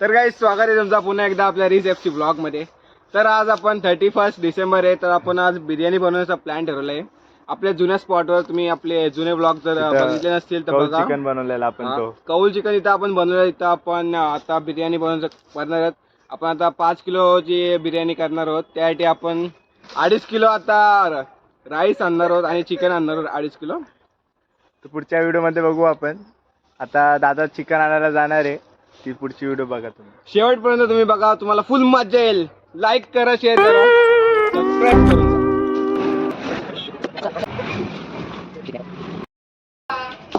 तर काही स्वागत आहे तुमचा पुन्हा एकदा आपल्या रिच एफसी ब्लॉग मध्ये। तर आज आपण 31 डिसेंबर आहे, तर आपण आज बिर्याणी बनवण्याचा प्लॅन ठरवला आहे आपल्या जुन्या स्पॉटवर। तुम्ही आपले जुने ब्लॉग जर बघितले नसतील तर बघा। चिकन बनवलेला आपण तो कौल चिकन इथं आपण बनवलं। इथं आपण आता बिर्याणी बनवणार आहोत। आपण आता 5 किलोची बिर्याणी करणार आहोत। त्यासाठी आपण 2.5 किलो आता राईस आणणार आहोत आणि चिकन आणणार आहोत 2.5 किलो। तर पुढच्या व्हिडिओ मध्ये बघू आपण। आता दादा चिकन आणायला जाणार आहे, ती पुढची व्हिडिओ बघा तुम्ही शेवटपर्यंत तुम्ही बघा, तुम्हाला फुल मजा येईल। लाईक करा, शेअर करा, सबस्क्राईब करा।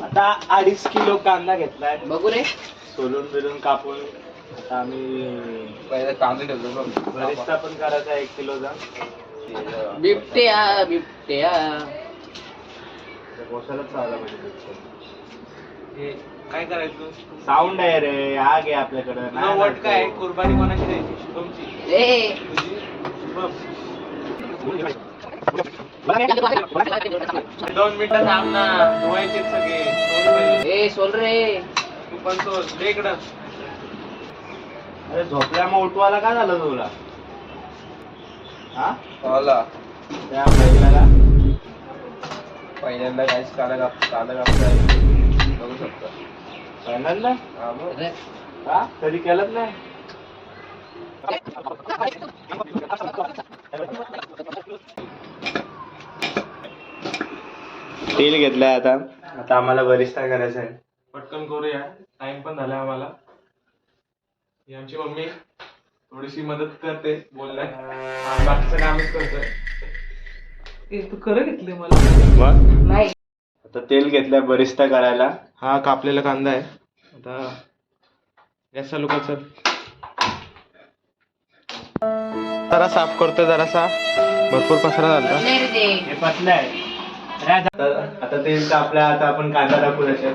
आता 2.5 किलो कांदा घेतलाय, बघू रे, सोलून बिलून कापून। आता आम्ही पहिले कांदे ठेवतो। बरिस्ता पण करायचा 1 किलोचा। बिबट्या बिबट्या गोशालाच चावला पाहिजे। हे काय करायचं? साऊंड आहे रे, आग आहे आपल्याकडे। वट काय कुर्बानी कोणाची द्यायची? शुभमची? ए शुभम 2 मिनिटं थांब ना, धुवायचे सगळे। सोल पहिले. ए सोल रे, तू पण सोल रे इकडं। अरे झोपल्या मग उठवायला काय झालं तुला? हा होला त्या पहिल्याला पहिल्यांदा काहीच काढा कापता बघू शकता। पहिल्यांदा हा मग का कधी केलंच नाही? तेल घेतलंय आता। आता आम्हाला बरिस्ता करायचा आहे। पटकन करूया, टाइम पण झाला आम्हाला। ही आमची मम्मी थोडीशी मदत करते बोलण्यात, बाकीचं कामच करतोय। तू खरं घेतले मला? मग आता तेल घेतलंय बरिस्ता करायला। हा कापलेला कांदा आहे। आता गॅस चालू कर सर। जरा साफ करतोय, जरासा भरपूर पसरा झाला। हे पतलंय। आता तेल तापलं, आता आपण कांदा टाकू त्याच्यात।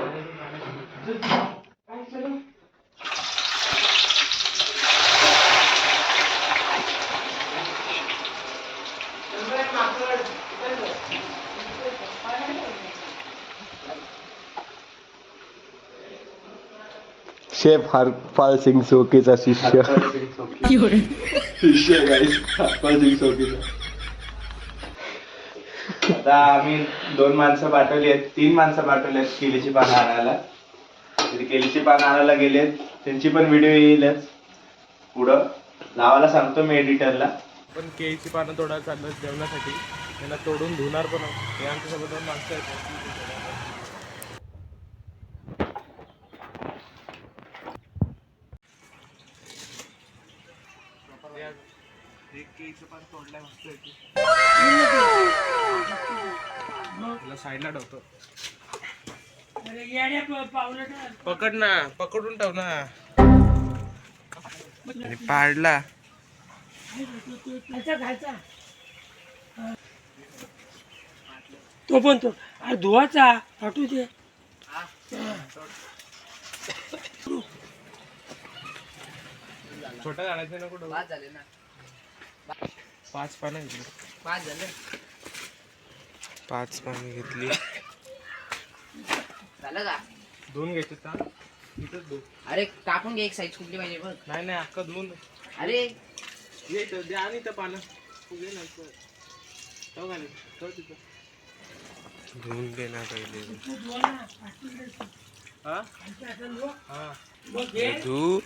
शेफ हरपाल सिंग सोकीचा शिष्य। शिष्य गाईस, हरपाल सिंग सोकीचा। आता आम्ही 2 माणसं पाठवली आहेत, 3 माणसं पाठवली आहेत केलीची पानं आणायला। केलीची पानं आणायला गेलेत, त्यांची पण व्हिडिओ येईलच पुढं। लावायला सांगतो मी एडिटरला। पण केळीची पानं तोडायला चाललं जेवणासाठी, त्यांना तोडून धुणार पण आहोत। हे आमच्यासोबत 2 माणसं आहेत। केळीचं पान तोडलंय मस्त आहे। त्याला साईडला ठेवतो। पकड ना, पकडून ठेव ना। पाडला तो पण तो धुवाचा फाटू दे। छोटा झाडायचं ना कुठं? 5 झाले ना, 5 पानं घेतली। 5 झाले 5 पानं घेतली। झालं का? 2 घ्यायचे का? इथंच 2। अरे कापून घे, एक साईज कुठली पाहिजे बघ। नाही नाही, अख्खा 2। अरे ये इथं द्या आणि इथं पानं फुगे नाही ठेव खाली, ठेव तिथं। धुवून घे ना पहिले। हा हा धू।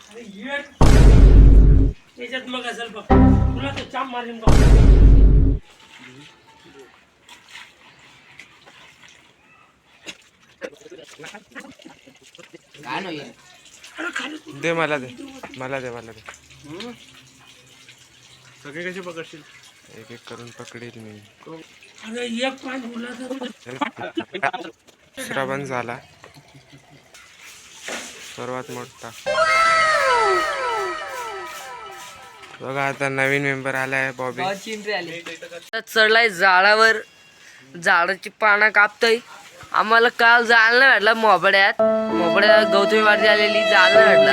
त्याच्यात मग असेल बघ, तुला तो चाप मारीन बघ। काय नाही दे मला, दे मला, दे मला, दे। सगळे कसे पकडशील? एक एक करून पकडेल मी। अरे एक पान बोला तर दुसरा पण झाला, सर्वात मोठा। बघा आता नवीन मेंबर आलाय, बॉबी। चढलाय झाडावर, झाडाची पानं कापतय। आम्हाला काल जायला नाही भेटला मोबड्यात गौतमी वाडी आलेली, जायला नाही भेटला।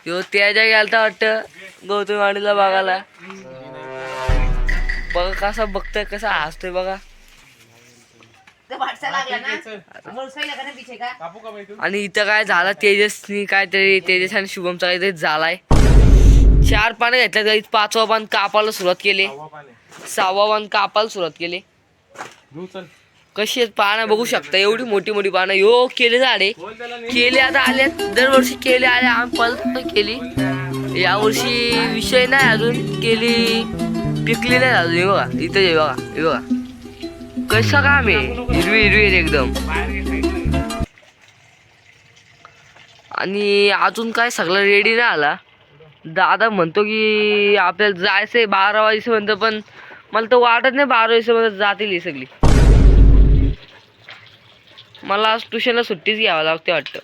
ह्यो त्याच्या गेलता वाटतं गौतमी वाडीला बघायला। बघा कसा बघतोय, कसा हसतोय बघा। आणि इथं काय झालं तेजसनी काहीतरी तेजस आणि शुभमचा काहीतरी झालाय. 4 पानं घेतल्या तरी 5वा पान कापायला सुरुवात केली. 6वा पान कापायला सुरुवात केली. कशी आहेत पानं बघू शकता, एवढी मोठी मोठी पानं. यो केले झाडे केले आता आले, दरवर्षी केले आले, आम्ही परत केली. यावर्षी विषय नाही अजून, केली पिकली नाही अजून. हे बघा इथं, हे बघा, हे बघा कसं काम आहे, हिरवी हिरवी आहे एकदम. आणि अजून काय सगळं रेडी नाही आला. दादा म्हणतो की आपल्याला जायचंय 12 वाजेपर्यंत, पण मला तर वाटत नाही 12 वाजेपर्यंत जातील ही सगळी. मला आज ट्युशनला सुट्टीच घ्यावं लागते वाटतं.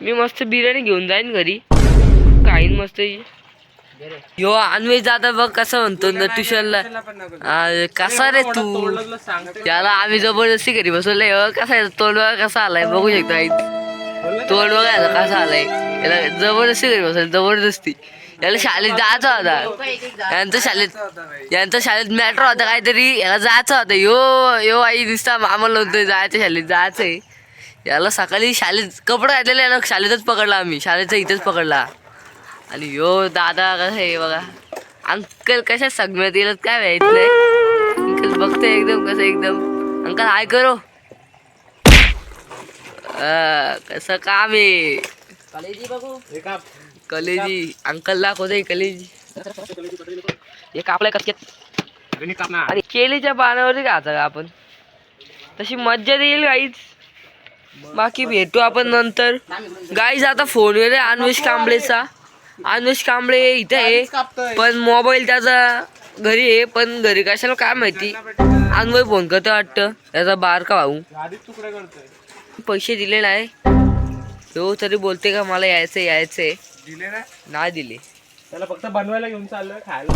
मी मस्त बिर्याणी घेऊन जाईन घरी, काही मस्त. यो अन्वेष दादा बघ कसं म्हणतो ना ट्युशनला, कसा रे तू, त्याला आम्ही जबरदस्ती घरी बसवलंय. कसा आहे तोंड बघा कसा आलाय, बघू शकता तोंड बघायला कसा आलाय. याला जबरदस्ती घरी बसवलं, जबरदस्ती. याला शाळेत जायचं होता, यांच्या शाळेत मॅटर होता काहीतरी, याला जायचं होतं. यो आई दिसता आम्हाला होतं जायचं, शाळेत जायचंय. याला सकाळी शाळेत कपडे घातलेले, याला शाळेतच पकडला आम्ही, शाळेचा इथेच पकडला. आणि यो दादा कसं आहे बघा, अंकल कशा सगळ्यात येईल काय माहित नाही. अंकल बघतोय एकदम कसं, एकदम अंकल हाय करो. कसं काम आहे, कलेजी अंकल दाखवतोय कलेजी. हे कापलाय कसक्यात, आणि केलीच्या पानावरती घाचा का आपण, तशी मज्जा येईल गाईच. बाकी भेटू आपण नंतर गाईज. आता फोन आहे अन्वेष कांबळेचा. अन्वेष कांबळे इथे आहे, पण मोबाईल त्याचा घरी आहे, पण घरी कशाला काय माहिती. अन्वय फोन करतो वाटतं, त्याचा बारका भाऊ. पैसे दिले नाही तो तरी बोलते का मला यायचंय. नाही दिले, त्याला फक्त बनवायला घेऊन चाललोय, खायला.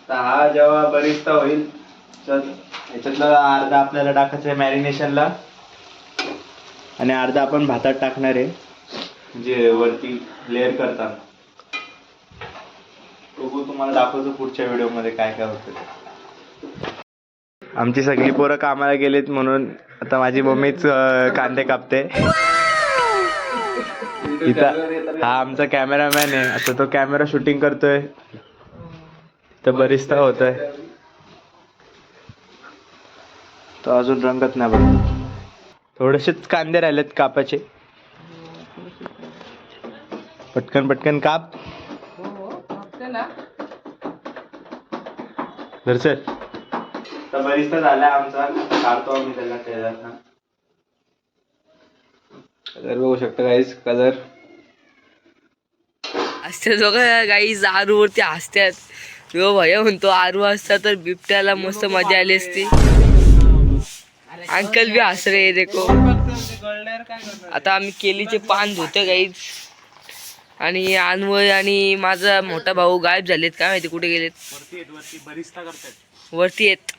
हा जेव्हा बरिस्ता होईल तर याच्यातलं अर्धा आपल्याला टाकायचं आहे मॅरिनेशनला, आणि अर्धा आपण भातात टाकणार आहे, म्हणजे वरती लेअर करताना. बघू, तुम्हाला दाखवतो पुढच्या व्हिडिओमध्ये काय काय होतं. आमची सगळी पोरं कामाला गेलीत म्हणून आता माझी मम्मीच कांदे कापते. इथं हा आमचा कॅमेरामॅन आहे, आता तो कॅमेरा शूटिंग करतोय. तर बरिस्ता होतोय, तो अजून रंगत नाही बघ. थोडेसेच कांदे राहिलेत कापाचे, पटकन पटकन काप. सर तर बरिस्ता झालाय आमचा, काढतो आम्ही त्याला तेलात. कलर बघू शकता गाईज, कलर हसत्यात बघा गाईज, आरूवरती हसत्यात. यो भैया म्हणतो आरू असता तर बिबट्याला मस्त मजा आली असती. अंकल भी हस रे देखो. आता आम्ही केलीचे पान धुतोय गाईज, आणि अन्वय आणि माझा मोठा भाऊ गायब झालेत, काय माहिती कुठे गेलेत. वरती येत.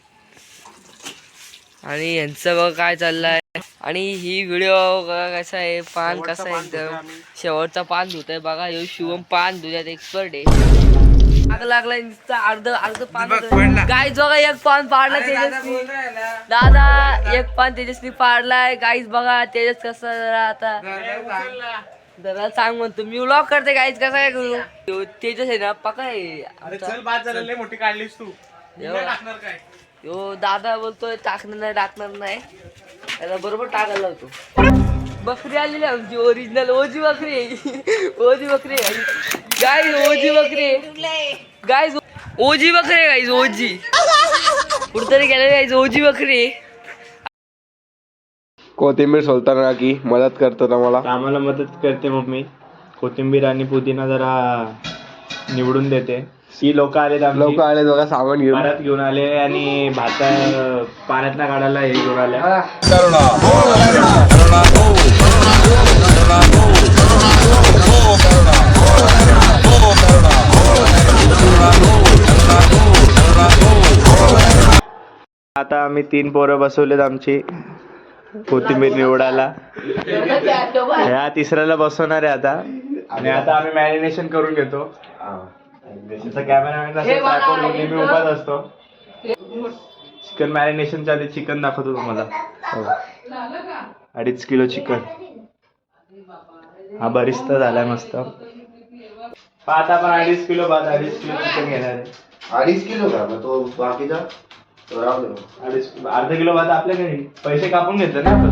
आणि यांचं बघा काय चाललंय. आणि ही व्हिडिओ बघा कसा आहे, पान कसा आहे एकदम शेवटचा पान धुतोय बघा. यो शिवम पान धुत्यात एक्सपर्ट आहे. आग लागलाय अर्ध पान गाईज बघा. एक पान पाडला तेजसनी, दादा एक पान तेजसनी पाडलाय गाईज बघा. तेजस कसा आता जरा सांग म्हणतो, मी व्लॉग करते गाईज, कसा काय करू. तेजस आहे ना पका आहे, मोठी काढलीस तू, काय यो दादा बोलतोय टाकणार नाही, त्याला बरोबर टाकायला होतो. बकरी आलेली आमची ओरिजिनल ओजी बकरी गाईज, ओजी बकरी गाईज, ओजी बकरी गाईज, ओजी कुठतरी गेले गाईज, ओजी बकरी. कोथिंबीर सोलताना की मदत करतो ना मला, आम्हाला मदत करते मम्मी. कोथिंबीर आणि पुदिना जरा निवडून देते. ही लोक आले बघा सामान घेऊन, परत घेऊन आले, आणि भात पाण्यात ना काढायला हे घेऊन आले. आता आम्ही 3 पोरं बसवलेत आमची कोथिंबीर निवडायला. ह्या तिसऱ्याला बसवणार आहे आता. आणि आता आम्ही मॅरिनेशन करून घेतो. कॅमेरामॅन नेहमी उभाच असतो. चिकन मॅरिनेशनच्या आधी चिकन दाखवतो तुम्हाला. 2.5 किलो चिकन. हा बरिस्ता झालाय मस्त. आता आपण 2.5 किलो 2.5 किलो चिकन घेणार आहे. 2.5 किलो का मग तो बाकीचा तो राहू दे. अर्धा किलो भात आपल्या घरी पैसे कापून घेतले ना आपण.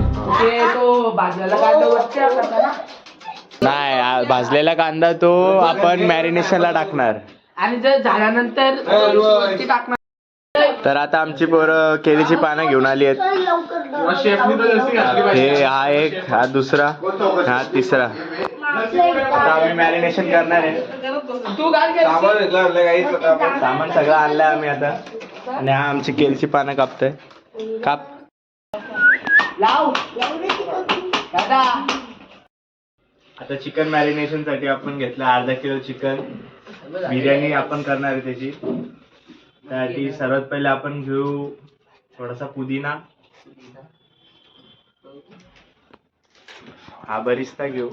नाही भाजलेला कांदा तो आपण मॅरिनेशनला टाकणार आणि जर झाल्यानंतर टाकणार. तर आता आमची पोरं केळीची पानं घेऊन आली आहेत. हे हा एक, हा दुसरा, हा तिसरा. आता आम्ही मॅरिनेशन करणार आहे. सामान सगळं आणलंय आम्ही आता. आणि हा आमची केळीची पानं कापतोय. काप. आता चिकन मॅरिनेशन साठी आपण घेतलं अर्धा किलो चिकन. बिर्याणी आपण करणार आहे त्याची. त्यासाठी सर्वात पहिले आपण घेऊ थोडासा पुदिना. हा बरिस्ता घेऊ.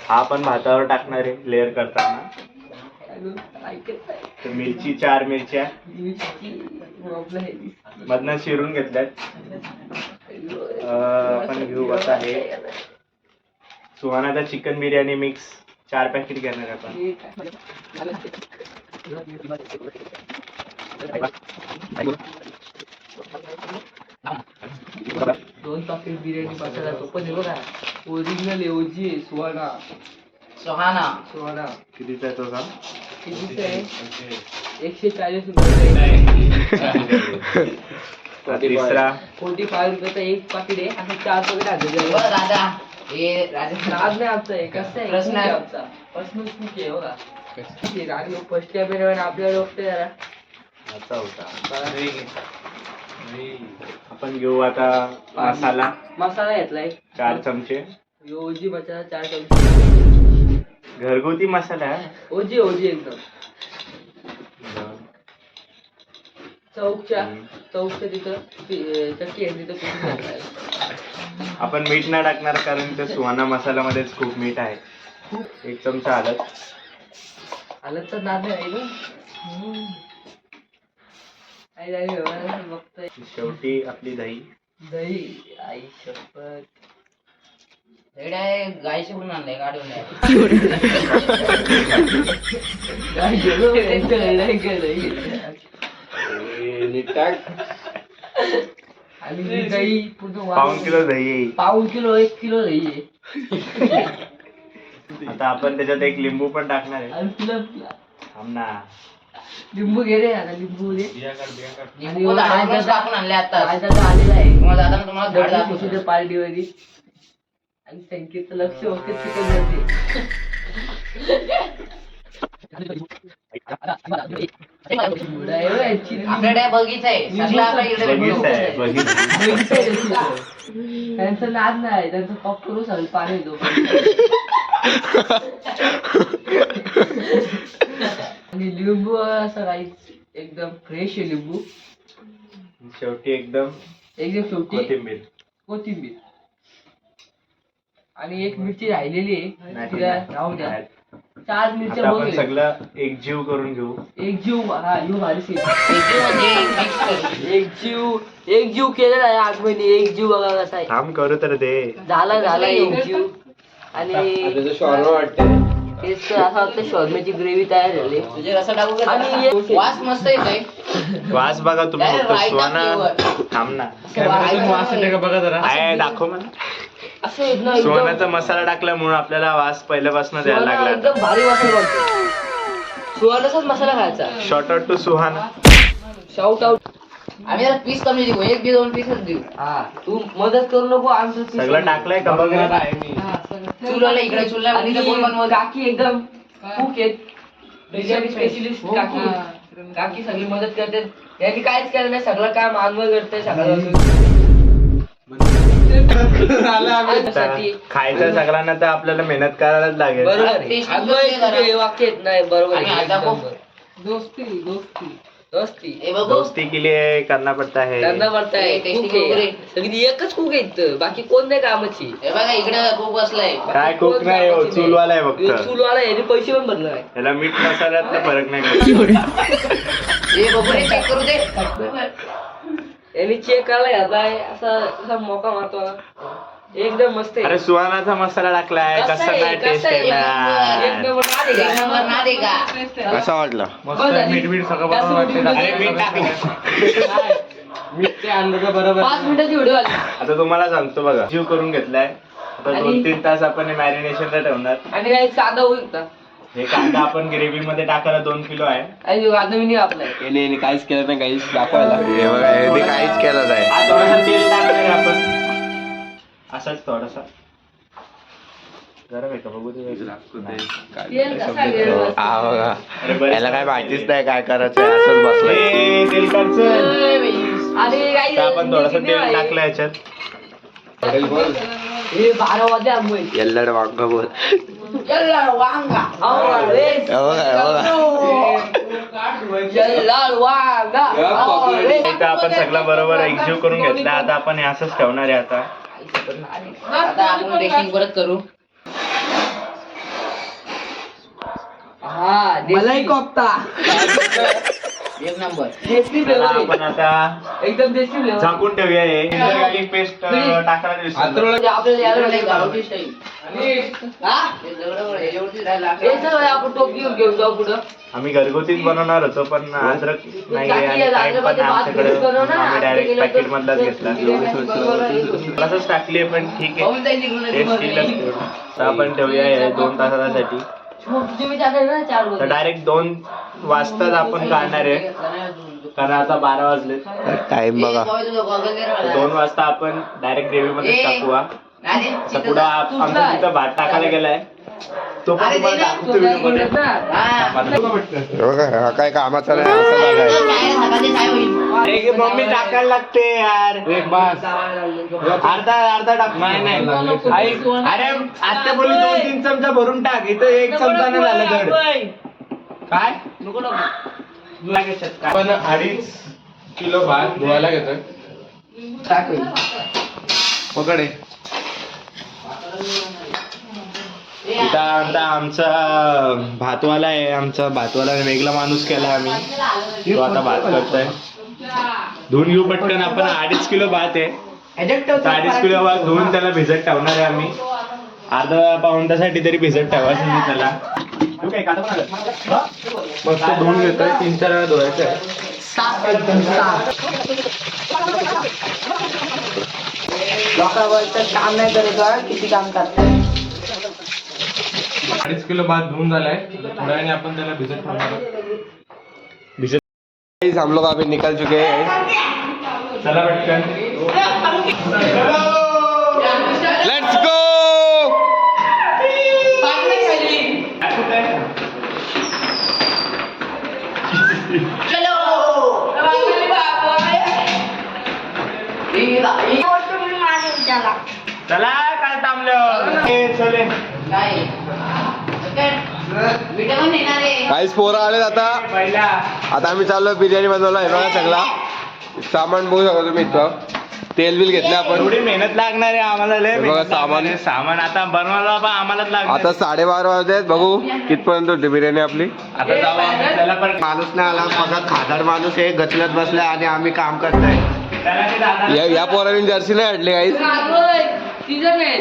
हा आपण भातावर टाकणार आहे लेअर करताना. मिरची 4 मिरच्या मधनं चिरून घेतल्यात. आपण घेऊ आता हे सुहानाचा चिकन बिर्याणी मिक्स 4 पॅकेट घेणार आपण. 2 पॅकेट बिर्याणी मसाला तो पण हे बघा ओरिजिनल ओजी सुहाना. कितीचा आहे तो का? कितीचा आहे? 140 रुपये. तिसरा 45 रुपयाचा एक पाकिट आहे. असं 4 पॅकेट आहे. आज नाही आमचा आहे. कसं आहे प्रश्न आहे आमचा. प्रश्न खूप आहे बघा. राणी फर्स्ट कॅमेरा आपल्याला बघतोय जरा. असा होता. आपण घेऊ आता मसाला घेतलाय 4 चमचे. ओजी मसाला 4 चमचे. घरगुती मसाला आहे. ओजी एकदम. चौकच्या तिथं चक्की आहे तिथं पीठ घातलाय. आपण मीठ नाही टाकणार कारण त्या सुहाना मसाल्यामध्येच खूप मीठ आहे. 1 चमचा हळद. तर नाद नाही ना. बघतोय. शेवटी आपली दही. आई शपथ. गायशी म्हणून आणलंय गाडून आणि दही पूर्ण पाऊण किलो दही येईल. 1 किलो दही आहे. आता आपण त्याच्यात एक लिंबू पण टाकणार आहे. आणि तुला थांब ना. लिंबू घे रे. आता लिंबू दे. टाकून आणले आता आलेला आहे तुम्हाला झाड दाखवतो पार्टीवरती. आणि संकेतचं लक्ष होते चिकन वरती. आपल्याकडे बगीचा आहे सगळा आपल्या इकडे बगीचा आहे, बगीचा. त्यांचं नाद नाही. त्यांचं पप करू सगळं पाणी येतो. आणि लिंबू असं राईस एकदम फ्रेश आहे लिंबू. शेवटी एकदम शेवटी कोथिंबीर. आणि 1 मिरची राहिलेली आहे तिला राहू द्या. 4 मिरच्या आपण बघ. सगळं एकजीव करून घेऊ. एकजीव. हा यू भारी एकजीव केलेला आहे आज महिने. एकजीव बघा कसा आहे. काम करू तर दे. झाला एकजीव. आणि तेच असं वाटतं शॉर्मेची ग्रेव्ही तयार झाली. तुझे रसा टाकू का? आणि वास मस्त येतोय. वास बघा तुम्ही काय फक्त रायता सुहाना. flavor. थांब ना. वास येते का बघा जरा. आहे दाखव मला. असं एकदम सुहानाचा मसाला टाकल्यामुळे आपल्याला वास पहिल्यापासून द्यायला लागला. एकदम भारी वास वाटतो. सुहानाचाच मसाला खायचा. Short out to Suhana. Shout out. आम्ही जरा पीस कमी देऊ. 1 2 पीसच देऊ. हा तू मदत करू नको. आमचं सगळं टाकलंय का बघ ना. चुलाला इकडे चुला आणि काकी एकदम कुक आहेत. बिर्याणी स्पेशलिस्ट काकी सगळी मदत करतात. यांनी काहीच केलं नाही. सगळं काम आणवर करतंय सगळं. खायचं सगळ्यांना तर आपल्याला मेहनत करायलाच लागेल. बरोबर आहे. वाक्य येत नाही. बरोबर आणि आता आहे. खूप दोस्ती दोस्ती ए बाबू दोस्ती के लिए करना पड़ता है. त्यांना वाटतंय टेस्टिंग cook आहे. वगैरे. सगळी एकच कुक आहेत बाकी कोण नाही कामाची हे बघा इकडे खूप बसलाय काय कुक नाही हो, चूलवाला आहे फक्त. चूलवाला आहे पैसे पण भरले नाही याला मीठ मसाल्यात फरक नाही पडत. ए बाबू रे चेक करू दे यांनी चेक करायला घातलाय असा मोका मारतो ना. एकदम मस्त आहे अरे सुहानाचा मसाला टाकलाय कसा कसा आहे, काय कसा टेस्ट आहे? आहे ना. एक नंबर ना दे एक का? नंबर ना दे का कसा वाटला मस्त मीठ बीठ सगळं बरोबर वाटते. अरे मीठ टाकलं. मीठ ते आणलं का बरोबर 5 मिनिटाची व्हिडिओ आली आता तुम्हाला सांगतो बघा जीव करून घेतलाय आता आणि- 2-3 तास आपण मॅरिनेशनला ठेवणार. आणि काही कांदा होईल का हे कांदा आपण ग्रेव्ही मध्ये टाकायला 2 किलो आहे. आणि कांदा मी नाही आपलाय याने काहीच केलं नाही काहीच दाखवायला. हे बघा हे काहीच केलं नाही हा थोडासा तेल टाकणार आपण असाच थोडासा गरम आहे का बघू दे. तेल कसा गेला? हा बघा अरे बरं. याला काय माहितीच नाही काय करायचं असंच बसलंय ए, तेल टाकचं. अरे काही आता आपण थोडस तेल टाकलं याच्यात. हे 12 वाजले आंबोई एल्लड वांग बोल वांगा ऑलवेज हे बघा हे बघा लाल वांगा ऑलवेज इथं आपण सगळं बरोबर एकजीव करून घेतला. आता आपण हे असंच ठेवणार आहे आता. आता आपण टेस्टिंग परत करू हा मलाई कोफ्ता एक नंबर देसी त्याला फ्लेवर आपण आता एकदम देसी फ्लेवर झाकून ठेवूया. हे गार्लिक पेस्ट टाकायला विसरलो. म्हणजे आपल्याला यायला नाही का? गावठी स्टाईल हा हे दगडं याच्यावरती राहिला हे सगळं आपण टोप घेऊन जाऊ पुढं आम्ही घरगुतीच बनवणार होतो पण अद्रक नाही टाकी आणि आहे, टाइम पण अद्रकमध्ये भात आमच्याकडे. घरीच बनव ना. आम्ही डायरेक्ट गेलं तर- पॅकेट मधलाच घेतला. घेतला असंच टाकली पण ठीक आहे. पाहून जाईल तिकडून टेस्ट येईलच तेवढी. तर आपण ठेवूया हे 2 तासासाठी. तुझे विचार ना 4 तर वाजता डायरेक्ट 2 वाजताच आपण काढणार आहे कारण आता 12 वाजले. टाइम बघा 2 वाजता आपण डायरेक्ट ग्रेव्ही मध्ये टाकू. आता पुढं आमचा तिथं भात टाकायला गेलाय तो पण तुम्हाला दाखवतो व्हिडिओ मध्ये. हे बघा हा काय कामाचा नाही असं झालाय अरे मम्मी टाकायला लागते यार. अर्धा टाक. नाही अरे आता बोलली 2-3 चमचा भरून टाक. इथं 1 चमचा नाही झालं धड. काय आपण 2.5 किलो भात धुवायला घेतोय. पकडे इथं आता आमचा भातवाला आहे. आमचा भातवाला वेगळा माणूस केला आम्ही. तो आता भात करतोय. धुवून घेऊ पटकन. आपण 2.5 किलो भात आहे. 2.5 किलो भात धुवून त्याला भिजत ठेवणार आहे आम्ही. अर्धा पाऊण तासाठी तरी भिजत ठेवायचं नाही त्याला. मस्त धुवून घेतोय. 3-4 वेळा धुवायचं आहे. काम नाही करायचं किती काम करतोय 2.5 किलो भात धुवून झालाय. थोड्या वेळाने आपण त्याला भिजत ठेवणार आहोत. हम लोग अभी निकल चुके हैं. चला पटकन. Let's go. चला काय थांबलो. चले काहीच पोरं आलेत आता. पहिला आता आम्ही चाललो बिर्याणी बनवला आहे बघा सगळा सामान बघू शकता तुम्ही इथं. तेल बिल घेतलं आपण. एवढी मेहनत लागणार आहे आम्हाला. लय हे बघा मेहनत लागणार सामान. आहे. सामान आता बनवायला पण आम्हालाच लागणार. आता 12:30 वाजले आहेत. बघू कितपर्यंत होती बिर्याणी आपली. आता जाऊ आम्ही. त्याला पण माणूस नाही आला बघा खादाड माणूस आहे गचलत बसलाय आणि आम्ही काम करतोय त्याला ते दादा या पोरांनी जर्सी नाही हटली काहीच. सीझन आहे